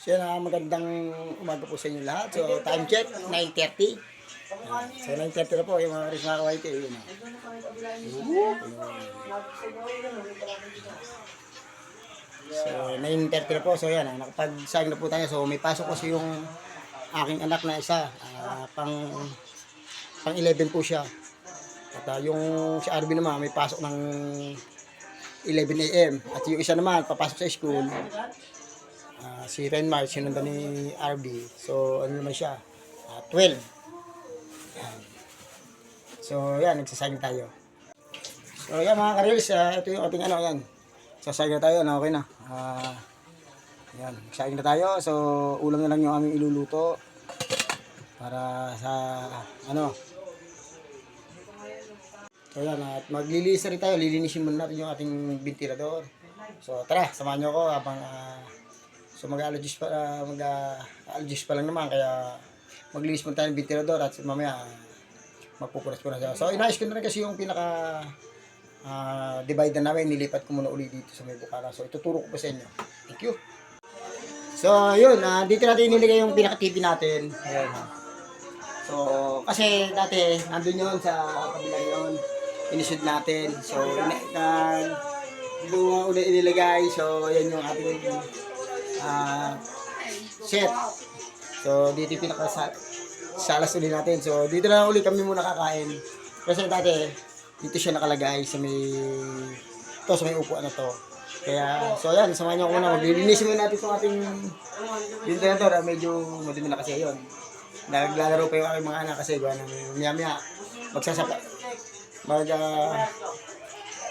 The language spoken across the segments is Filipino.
So yan, magandang umaga po sa inyo lahat. So time check, 9:30. So 9:30 na po yung mga Risma Kawaiti. Yun na. So 9:30 na po. So yan, nakapag-sign na po tayo. So may pasok kasi yung aking anak na isa. Pang 11 po siya. At yung si Arby naman may pasok ng 11 a.m. At yung isa naman papasok sa school. Si Renmar, sinundan ni RB. So, ano naman siya? 12. So, yan, nagsasayang tayo. So, yan mga karils, ito yung ating ano, yan. Sasayang na tayo, okay na. Yan, nagsasayang na tayo. So, ulam na lang yung aming iluluto. Para sa, ano. So, yan, at maglilisa rin tayo. Lilinisin muna natin yung ating ventilador. So, tara, samahan nyo ako habang so mag-allergies pa lang naman, kaya maglinis muna tayo ng ventilador at mamaya magpupunas po na siya. So inayos ko na rin kasi yung pinaka divider namin, nilipat ko muna ulit dito sa may bukana. So ituturo ko pa sa inyo. Thank you. So yun, dito natin inilagay yung pinaka TV natin. Ayan. So kasi dati nandun yun sa kabilang yun, inisud natin. So dito ulit inilagay. So yan yung ating set. So dito yung pinakasalas ulit natin. So dito na ulit kami muna kakain. Kasi dati dito siya nakalagay sa may upuan na to. Kaya so yan, samahan niyo ako muna. Maglilinisin muna natin itong ating ventilador. Medyo madumi na kasi yun. Naglalaro pa yung aking mga anak kasi maya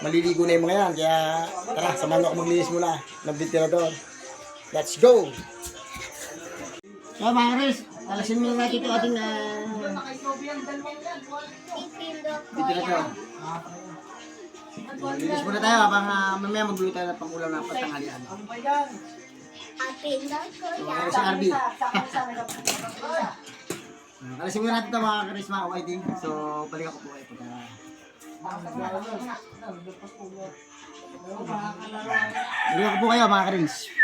maliligo na yung mga yan. Kaya tara, samahan niyo ako maglinis muna ng ventilador. Let's go! So mga Chris, alasin mo natin ito ating ventilador. Linis muna tayo habang mamaya magulo tayo ng pangulam ng patanghalian. So, si Arby. Alasin muna natin ito mga Chris, mga waiting. So, balik ako po kayo pagka... Balik ako po kayo mga Chris.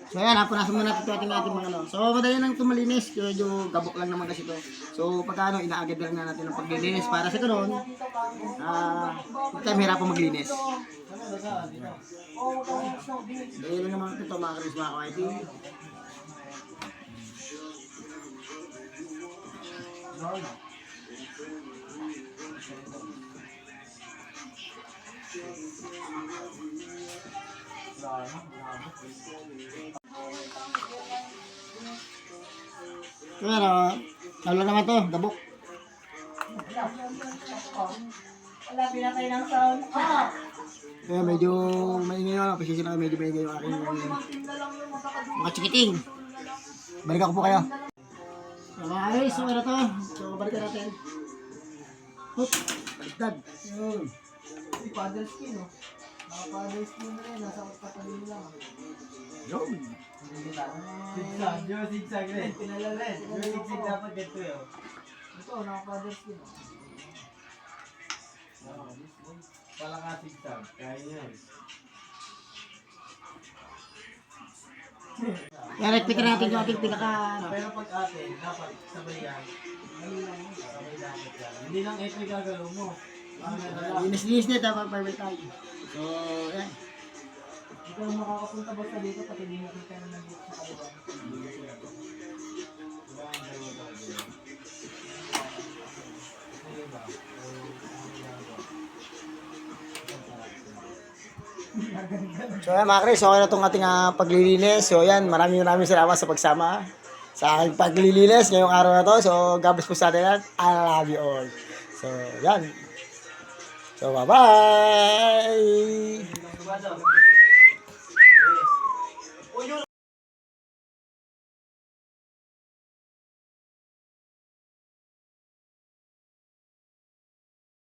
So ayan, punasan muna natin ating mga ano. So madali lang ito malinis, medyo gabok lang naman kasi ito. So pagka ano, inaagad lang na natin ang paglilinis para sa karon. Hindi tayo mahirapan maglinis. Dahil lang naman ito mga Chris, mga kawaiti. Pero, talo naman to, gabok. Wala, pinatay ng sound. Kaya medyo maingay na, pasensya na medyo maingay yung aking mga chikiting. Balik ako po kayo. So mga guys, so ano to? So balikan natin. Hoop, baliktad. Yun. Paddle skin, no? Paddle skin na rin, nasa kapatid lang. Yun. Zigzag rin. Pinalalan. Yung zigzag dapat ganito yun. Ito, naka-paddle skin. Pala ka zigzag. Kaya yan. Yan, repeatin natin yung ating pinaka... Pero pag ate, dapat sabay yan. Sabay dapat yan. Hindi lang ito yung gagalaw mo. Linis-linis na dapat para tayo. So, yan. Hindi ka makakapunta basta dito pati hindi mo kita na nandito sa kaliwa. So yan mga Chris, okay na itong ating paglilinis. So yan, maraming salamat sa pagsama sa aking paglilinis ngayong araw na to. So God bless po sa atin at I love you all. So yan. So bye-bye!